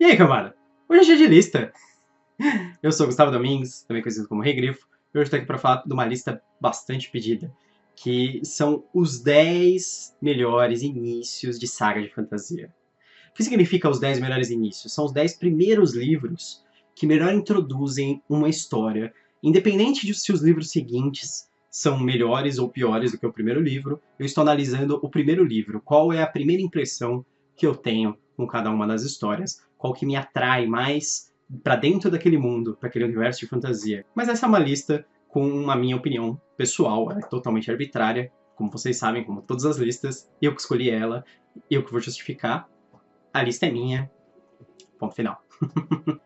E aí, camada? Hoje é dia de lista. Eu sou o Gustavo Domingues, também conhecido como Rei Grifo, e hoje estou aqui para falar de uma lista bastante pedida, que são os 10 melhores inícios de saga de fantasia. O que significa os 10 melhores inícios? São os 10 primeiros livros que melhor introduzem uma história, independente de se os livros seguintes são melhores ou piores do que o primeiro livro, eu estou analisando o primeiro livro. Qual é a primeira impressão que eu tenho com cada uma das histórias? Qual que me atrai mais para dentro daquele mundo, para aquele universo de fantasia? Mas essa é uma lista com a minha opinião pessoal, ela é totalmente arbitrária, como vocês sabem, como todas as listas, eu que escolhi ela, eu que vou justificar. A lista é minha, ponto final.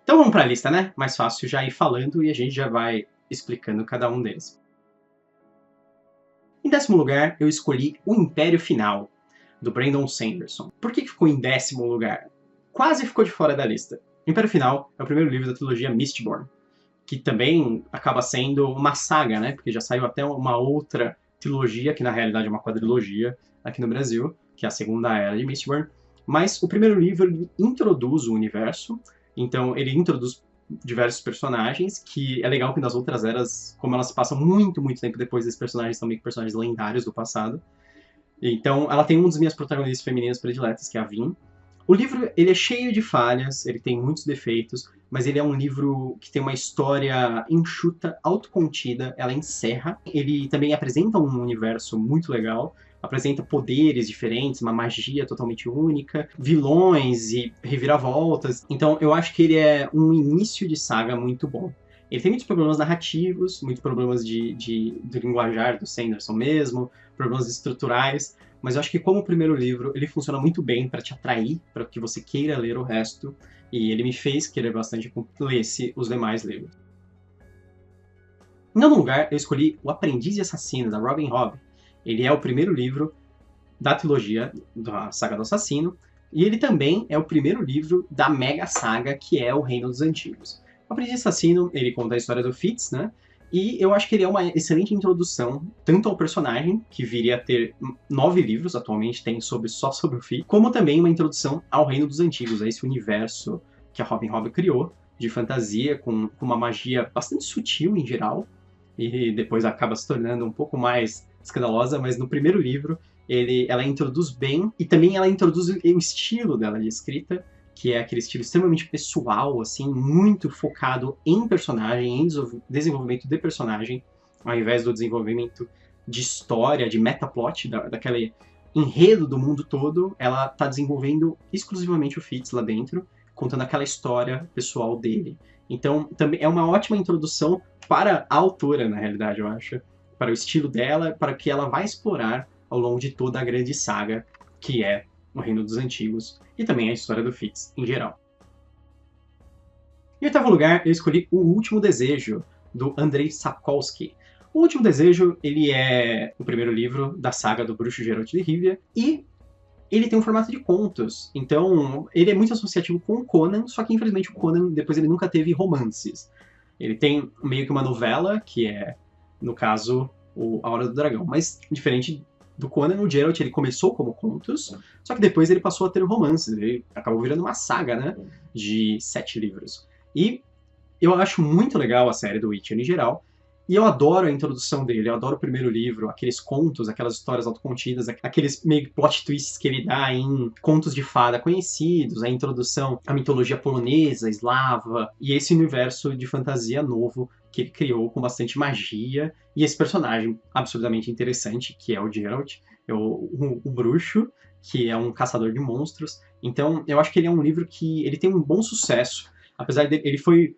Então vamos para a lista, né? Mais fácil já ir falando e a gente já vai explicando cada um deles. Em 10º lugar, eu escolhi O Império Final, do Brandon Sanderson. Por que ficou em 10º lugar? Quase ficou de fora da lista. O Império Final é o primeiro livro da trilogia Mistborn, que também acaba sendo uma saga, né? Porque já saiu até uma outra trilogia, que na realidade é uma quadrilogia aqui no Brasil, que é a Segunda Era de Mistborn. Mas o primeiro livro introduz o universo, então ele introduz diversos personagens, que é legal que nas outras eras, como elas passam muito, muito tempo depois, esses personagens são meio que personagens lendários do passado. Então ela tem uma das minhas protagonistas femininas prediletas, que é a Vin. O livro, ele é cheio de falhas, ele tem muitos defeitos, mas ele é um livro que tem uma história enxuta, autocontida, ela encerra. Ele também apresenta um universo muito legal, apresenta poderes diferentes, uma magia totalmente única, vilões e reviravoltas. Então eu acho que ele é um início de saga muito bom. Ele tem muitos problemas narrativos, muitos problemas do linguajar do Sanderson mesmo, problemas estruturais, mas eu acho que como primeiro livro, ele funciona muito bem para te atrair, para que você queira ler o resto, e ele me fez querer bastante que eu lesse os demais livros. Em nono lugar, eu escolhi O Aprendiz de Assassino, da Robin Hobb. Ele é o primeiro livro da trilogia da Saga do Assassino, e ele também é o primeiro livro da mega saga que é O Reino dos Antigos. O Aprendiz de Assassino, ele conta a história do Fitz, né? E eu acho que ele é uma excelente introdução, tanto ao personagem, que viria a ter 9 livros, atualmente tem só sobre o Fitz, como também uma introdução ao Reino dos Antigos, a esse universo que a Robin Hobb criou, de fantasia, com uma magia bastante sutil em geral, e depois acaba se tornando um pouco mais escandalosa, mas no primeiro livro ela introduz bem, e também ela introduz o estilo dela de escrita, que é aquele estilo extremamente pessoal, assim, muito focado em personagem, em desenvolvimento de personagem, ao invés do desenvolvimento de história, de metaplot, daquele enredo do mundo todo, ela está desenvolvendo exclusivamente o Fitz lá dentro, contando aquela história pessoal dele. Então, também é uma ótima introdução para a autora, na realidade, eu acho, para o estilo dela, para o que ela vai explorar ao longo de toda a grande saga, que é O Reino dos Antigos, e também a história do Fitz em geral. Em 8º lugar, eu escolhi O Último Desejo, do Andrei Sapkowski. O Último Desejo, ele é o primeiro livro da saga do Bruxo Geralt de Rivia, e ele tem um formato de contos, então ele é muito associativo com o Conan, só que infelizmente o Conan, depois ele nunca teve romances. Ele tem meio que uma novela, que é, no caso, A Hora do Dragão, mas diferente do Conan, o Geralt ele começou como contos, só que depois ele passou a ter romances, ele acabou virando uma saga, né, de 7 livros. E eu acho muito legal a série do Witcher em geral, e eu adoro a introdução dele, eu adoro o primeiro livro, aqueles contos, aquelas histórias autocontidas, aqueles meio plot twists que ele dá em contos de fada conhecidos, a introdução à mitologia polonesa, eslava, e esse universo de fantasia novo que ele criou com bastante magia, e esse personagem absurdamente interessante, que é o Geralt, o bruxo, que é um caçador de monstros. Então, eu acho que ele é um livro que ele tem um bom sucesso, apesar de ele foi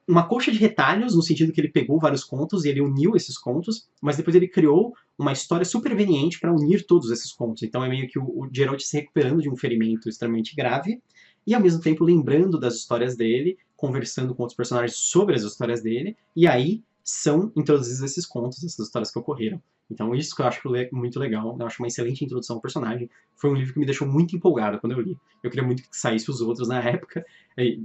uma coxa de retalhos, no sentido que ele pegou vários contos e ele uniu esses contos, mas depois ele criou uma história superveniente para unir todos esses contos. Então é meio que o Geralt se recuperando de um ferimento extremamente grave e ao mesmo tempo lembrando das histórias dele, conversando com outros personagens sobre as histórias dele, e aí são introduzidos esses contos, essas histórias que ocorreram. Então isso que eu acho muito legal, eu acho uma excelente introdução ao personagem. Foi um livro que me deixou muito empolgado quando eu li. Eu queria muito que saísse os outros na época,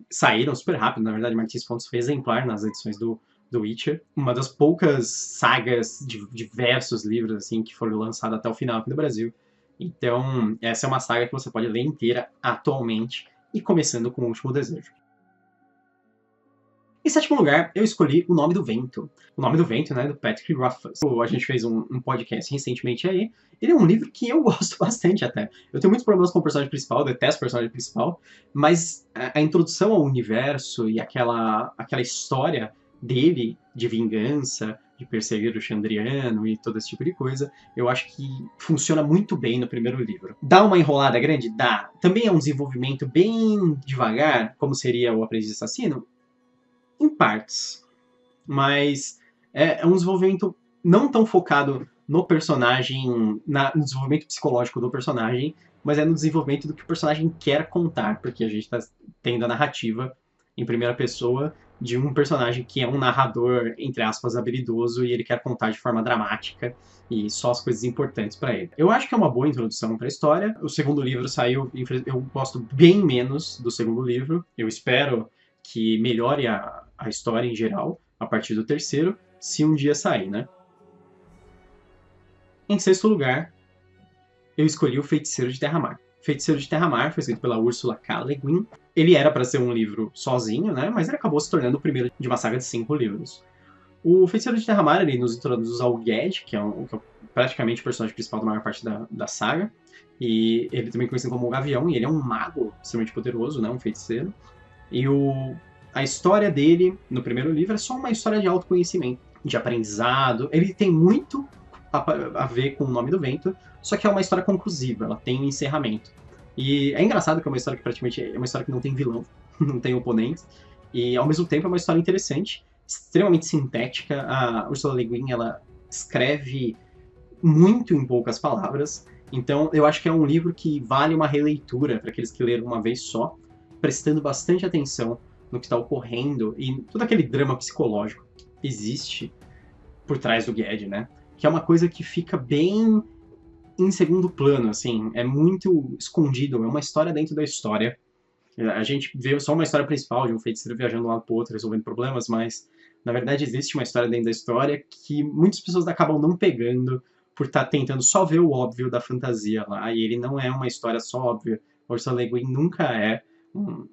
saíram super rápido, na verdade, Martins Fontes foi exemplar nas edições do Witcher. Uma das poucas sagas de diversos livros assim que foram lançados até o final aqui no Brasil. Então, essa é uma saga que você pode ler inteira atualmente e começando com O Último Desejo. Em sétimo lugar, eu escolhi O Nome do Vento. O Nome do Vento, né, do Patrick Rothfuss. A gente fez um podcast recentemente aí. Ele é um livro que eu gosto bastante até. Eu tenho muitos problemas com o personagem principal, eu detesto o personagem principal, mas a introdução ao universo e aquela história dele de vingança, de perseguir o Chandriano e todo esse tipo de coisa, eu acho que funciona muito bem no primeiro livro. Dá uma enrolada grande? Dá. Também é um desenvolvimento bem devagar, como seria o Aprendiz Assassino? Em partes, mas é um desenvolvimento não tão focado no personagem, no desenvolvimento psicológico do personagem, mas é no desenvolvimento do que o personagem quer contar, porque a gente está tendo a narrativa em primeira pessoa de um personagem que é um narrador, entre aspas, habilidoso, e ele quer contar de forma dramática e só as coisas importantes para ele. Eu acho que é uma boa introdução para a história. O segundo livro saiu, eu gosto bem menos do segundo livro. Eu espero que melhore a história em geral a partir do terceiro, se um dia sair, né? Em sexto lugar, eu escolhi O Feiticeiro de Terra-Mar. Feiticeiro de Terra-Mar foi escrito pela Ursula K. Le Guin. Ele era para ser um livro sozinho, né? Mas ele acabou se tornando o primeiro de uma saga de 5 livros. O Feiticeiro de Terra-Mar, ele nos introduz ao Ged, que é praticamente o personagem principal da maior parte da saga. E ele também é conhecido como o Gavião, e ele é um mago extremamente poderoso, né? Um feiticeiro. E a história dele, no primeiro livro, é só uma história de autoconhecimento, de aprendizado. Ele tem muito a ver com O Nome do Vento, só que é uma história conclusiva, ela tem um encerramento. E é engraçado que é uma história que praticamente é uma história que não tem vilão, não tem oponentes, e ao mesmo tempo é uma história interessante, extremamente sintética. A Ursula Le Guin, ela escreve muito em poucas palavras, então eu acho que é um livro que vale uma releitura para aqueles que leram uma vez só, prestando bastante atenção no que está ocorrendo e todo aquele drama psicológico que existe por trás do Ged, né? Que é uma coisa que fica bem em segundo plano, assim, é muito escondido, é uma história dentro da história. A gente vê só uma história principal de um feiticeiro viajando de um lado para o outro, resolvendo problemas, mas na verdade existe uma história dentro da história que muitas pessoas acabam não pegando por estar tentando só ver o óbvio da fantasia lá, e ele não é uma história só óbvia. Ursula Le Guin nunca é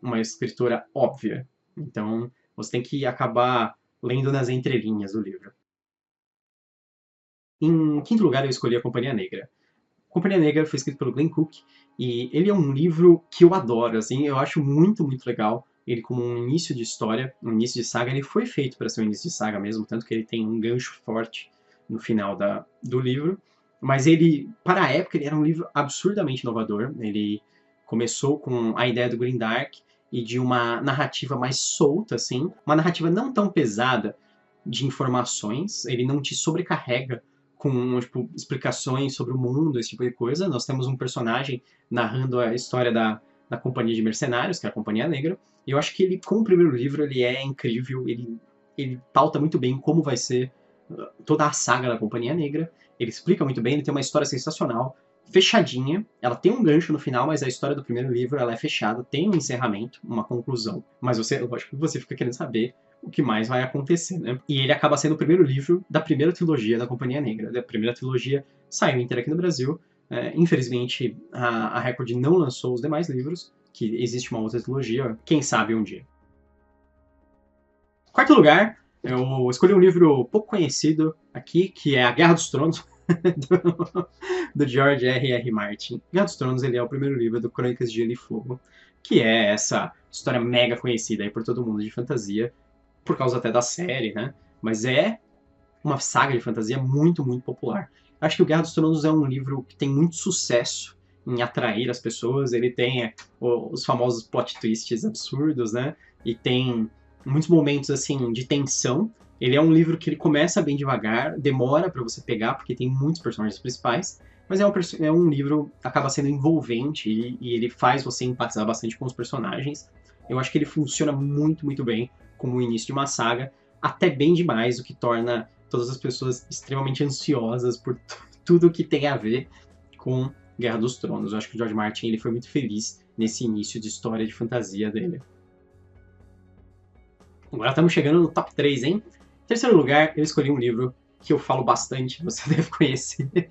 uma escritora óbvia. Então, você tem que acabar lendo nas entrelinhas do livro. Em quinto lugar, eu escolhi A Companhia Negra. A Companhia Negra foi escrito pelo Glenn Cook, e ele é um livro que eu adoro, assim, eu acho muito, muito legal. Ele como um início de história, um início de saga, ele foi feito para ser um início de saga mesmo, tanto que ele tem um gancho forte no final do livro. Mas ele, para a época, ele era um livro absurdamente inovador. Ele começou com a ideia do Grimdark e de uma narrativa mais solta, assim, uma narrativa não tão pesada de informações, ele não te sobrecarrega com tipo, explicações sobre o mundo, esse tipo de coisa. Nós temos um personagem narrando a história da companhia de mercenários, que é a Companhia Negra, e eu acho que ele, com o primeiro livro, ele é incrível, ele pauta muito bem como vai ser toda a saga da Companhia Negra, ele explica muito bem, ele tem uma história sensacional, fechadinha, ela tem um gancho no final, mas a história do primeiro livro ela é fechada, tem um encerramento, uma conclusão, mas eu acho que você fica querendo saber o que mais vai acontecer, né? E ele acaba sendo o primeiro livro da primeira trilogia da Companhia Negra. A primeira trilogia saiu inteira aqui no Brasil. Infelizmente, a Record não lançou os demais livros, que existe uma outra trilogia, quem sabe um dia. Quarto lugar, eu escolhi um livro pouco conhecido aqui, que é A Guerra dos Tronos, do George R.R. Martin. Guerra dos Tronos ele é o primeiro livro do Crônicas de Gelo e Fogo, que é essa história mega conhecida aí por todo mundo de fantasia, por causa até da série, né? Mas é uma saga de fantasia muito, muito popular. Acho que o Guerra dos Tronos é um livro que tem muito sucesso em atrair as pessoas. Ele tem os famosos plot twists absurdos, né? E tem muitos momentos, assim, de tensão. Ele é um livro que ele começa bem devagar, demora para você pegar, porque tem muitos personagens principais, mas é um livro que acaba sendo envolvente e ele faz você empatizar bastante com os personagens. Eu acho que ele funciona muito, muito bem como o início de uma saga, até bem demais, o que torna todas as pessoas extremamente ansiosas por tudo que tem a ver com Guerra dos Tronos. Eu acho que o George Martin ele foi muito feliz nesse início de história de fantasia dele. Agora estamos chegando no top 3, hein? Em terceiro lugar, eu escolhi um livro que eu falo bastante, você deve conhecer.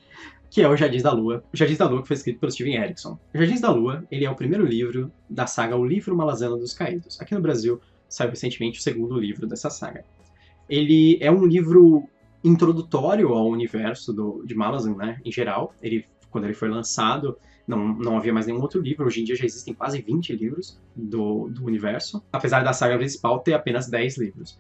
que é o Jardins da Lua. O Jardins da Lua que foi escrito pelo Steven Erikson. O Jardins da Lua, ele é o primeiro livro da saga O Livro Malazano dos Caídos. Aqui no Brasil, saiu recentemente o segundo livro dessa saga. Ele é um livro introdutório ao universo de Malazan, né, em geral. Quando ele foi lançado, não havia mais nenhum outro livro. Hoje em dia já existem quase 20 livros do universo, apesar da saga principal ter apenas 10 livros.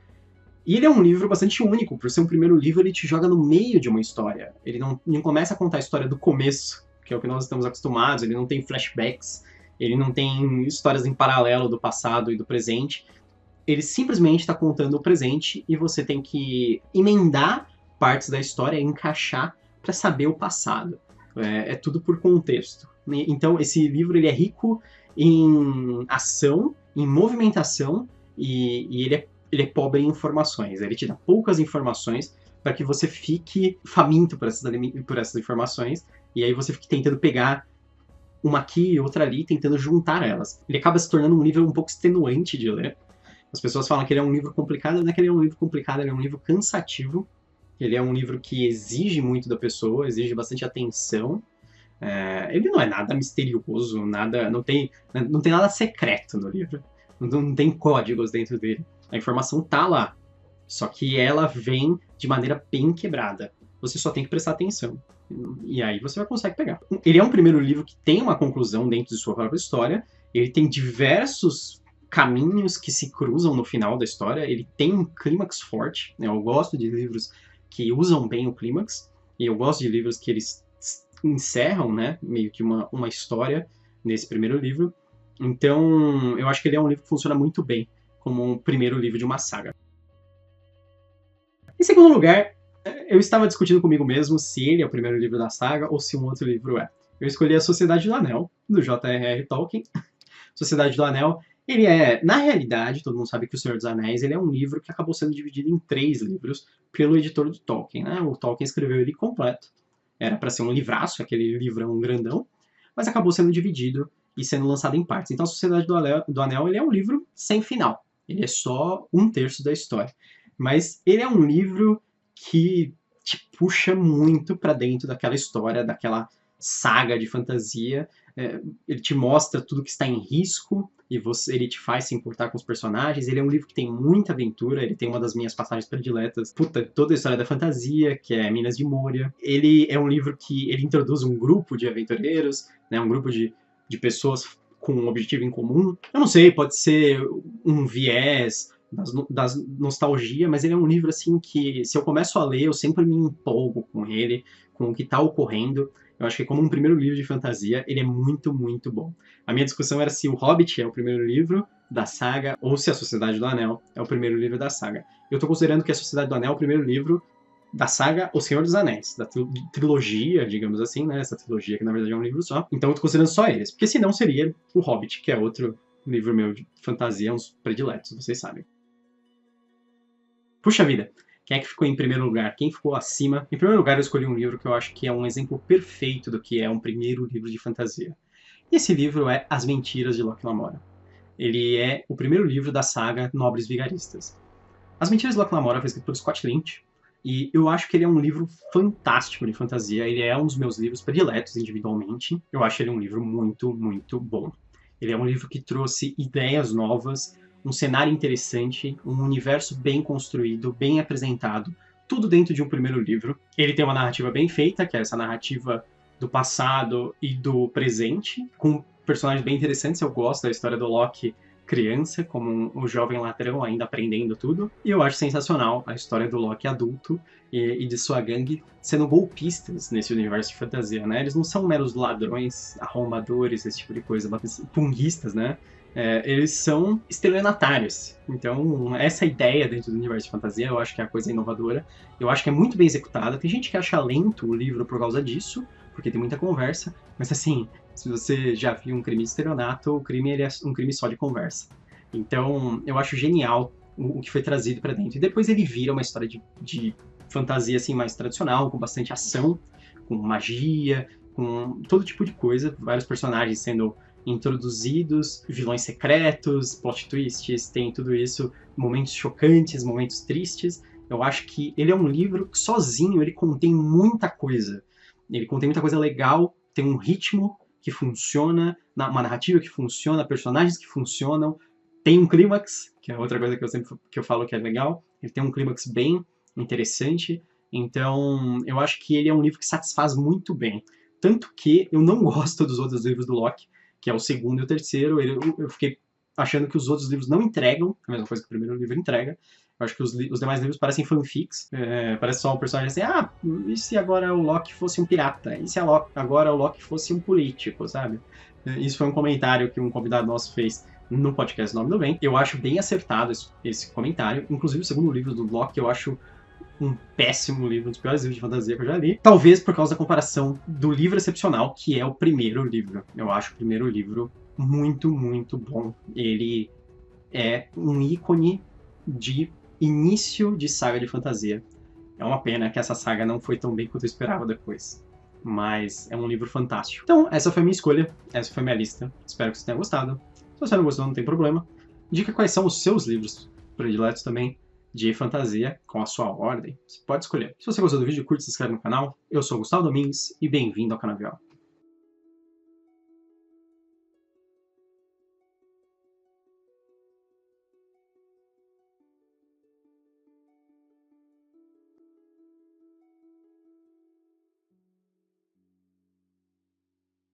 E ele é um livro bastante único, por ser um primeiro livro, ele te joga no meio de uma história. Ele não começa a contar a história do começo, que é o que nós estamos acostumados, ele não tem flashbacks, ele não tem histórias em paralelo do passado e do presente. Ele simplesmente está contando o presente e você tem que emendar partes da história e encaixar para saber o passado. É tudo por contexto. Então, esse livro ele é rico em ação, em movimentação, e ele é pobre em informações. Ele te dá poucas informações para que você fique faminto por essas informações, e aí você fique tentando pegar uma aqui e outra ali, tentando juntar elas. Ele acaba se tornando um livro um pouco extenuante de ler. As pessoas falam que ele é um livro complicado, não é que ele é um livro complicado, ele é um livro cansativo. Ele é um livro que exige muito da pessoa, exige bastante atenção. Ele não é nada misterioso, não tem nada secreto no livro. Não tem códigos dentro dele. A informação tá lá. Só que ela vem de maneira bem quebrada. Você só tem que prestar atenção. E aí você vai conseguir pegar. Ele é um primeiro livro que tem uma conclusão dentro de sua própria história. Ele tem diversos caminhos que se cruzam no final da história. Ele tem um clímax forte. Eu gosto de livros que usam bem o clímax. E eu gosto de livros que eles encerram, né, meio que uma história nesse primeiro livro. Então, eu acho que ele é um livro que funciona muito bem como um primeiro livro de uma saga. Em segundo lugar, eu estava discutindo comigo mesmo se ele é o primeiro livro da saga ou se um outro livro é. Eu escolhi A Sociedade do Anel, do J.R.R. Tolkien. Sociedade do Anel, ele é, na realidade, todo mundo sabe que O Senhor dos Anéis ele é um livro que acabou sendo dividido em 3 livros pelo editor do Tolkien, né? O Tolkien escreveu ele completo. Era para ser um livraço, aquele livrão grandão, mas acabou sendo dividido e sendo lançado em partes. Então, A Sociedade do Anel ele é um livro sem final. Ele é só 1/3 da história. Mas ele é um livro que te puxa muito para dentro daquela história, daquela saga de fantasia. Ele te mostra tudo que está em risco e ele te faz se importar com os personagens. Ele é um livro que tem muita aventura, ele tem uma das minhas passagens prediletas. Toda a história da fantasia, que é Minas de Moria. Ele é um livro que ele introduz um grupo de aventureiros, né, um grupo de pessoas com um objetivo em comum. Eu não sei, pode ser um viés das nostalgia, mas ele é um livro assim que, se eu começo a ler, eu sempre me empolgo com ele, com o que está ocorrendo. Eu acho que como um primeiro livro de fantasia, ele é muito, muito bom. A minha discussão era se o Hobbit é o primeiro livro da saga ou se a Sociedade do Anel é o primeiro livro da saga. Eu estou considerando que a Sociedade do Anel é o primeiro livro da saga O Senhor dos Anéis, da trilogia, digamos assim, né? Essa trilogia que na verdade é um livro só. Então eu tô considerando só eles, porque senão seria o Hobbit, que é outro livro meu de fantasia, uns prediletos, vocês sabem. Puxa vida, quem é que ficou em primeiro lugar? Quem ficou acima? Em primeiro lugar, eu escolhi um livro que eu acho que é um exemplo perfeito do que é um primeiro livro de fantasia. E esse livro é As Mentiras de Locke Lamora. Ele é o primeiro livro da saga Nobres Vigaristas. As Mentiras de Locke Lamora foi escrito por Scott Lynch, e eu acho que ele é um livro fantástico de fantasia. Ele é um dos meus livros prediletos individualmente. Eu acho ele um livro muito, muito bom. Ele é um livro que trouxe ideias novas, um cenário interessante, um universo bem construído, bem apresentado, tudo dentro de um primeiro livro. Ele tem uma narrativa bem feita, que é essa narrativa do passado e do presente, com personagens bem interessantes. Eu gosto da história do Locke criança, como um jovem ladrão ainda aprendendo tudo. E eu acho sensacional a história do Locke adulto e de sua gangue sendo golpistas nesse universo de fantasia, né? Eles não são meros ladrões, arrombadores, esse tipo de coisa, punguistas, né? Eles são estelionatários. Então, essa ideia dentro do universo de fantasia, eu acho que é a coisa inovadora. Eu acho que é muito bem executada. Tem gente que acha lento o livro por causa disso, porque tem muita conversa. Mas, assim, se você já viu um crime de estelionato, o crime ele é um crime só de conversa. Então, eu acho genial o que foi trazido para dentro. E depois ele vira uma história de fantasia assim, mais tradicional, com bastante ação, com magia, com todo tipo de coisa. Vários personagens sendo introduzidos, vilões secretos, plot twists, tem tudo isso, momentos chocantes, momentos tristes. Eu acho que ele é um livro que sozinho ele contém muita coisa. Ele contém muita coisa legal, tem um ritmo que funciona, uma narrativa que funciona, personagens que funcionam, tem um clímax, que é outra coisa que eu falo que é legal. Ele tem um clímax bem interessante. Então, eu acho que ele é um livro que satisfaz muito bem. Tanto que eu não gosto dos outros livros do Locke, que é o segundo e o terceiro. Eu fiquei achando que os outros livros não entregam a mesma coisa que o primeiro livro entrega. Eu acho que os demais livros parecem fanfics. Parece só um personagem assim, e se agora o Locke fosse um pirata? E se agora o Locke fosse um político, sabe? Isso foi um comentário que um convidado nosso fez no podcast Nome do Bem. Eu acho bem acertado esse comentário. Inclusive, o segundo livro do Locke eu acho um péssimo livro, um dos piores livros de fantasia que eu já li. Talvez por causa da comparação do livro excepcional, que é o primeiro livro. Eu acho o primeiro livro muito, muito bom. Ele é um ícone de início de saga de fantasia. É uma pena que essa saga não foi tão bem quanto eu esperava depois. Mas é um livro fantástico. Então, essa foi a minha escolha, essa foi a minha lista. Espero que você tenha gostado. Se você não gostou, não tem problema. Diga quais são os seus livros prediletos também de fantasia, com a sua ordem. Você pode escolher. Se você gostou do vídeo, curte e se inscreve no canal. Eu sou o Gustavo Domingues e bem-vindo ao Canavial.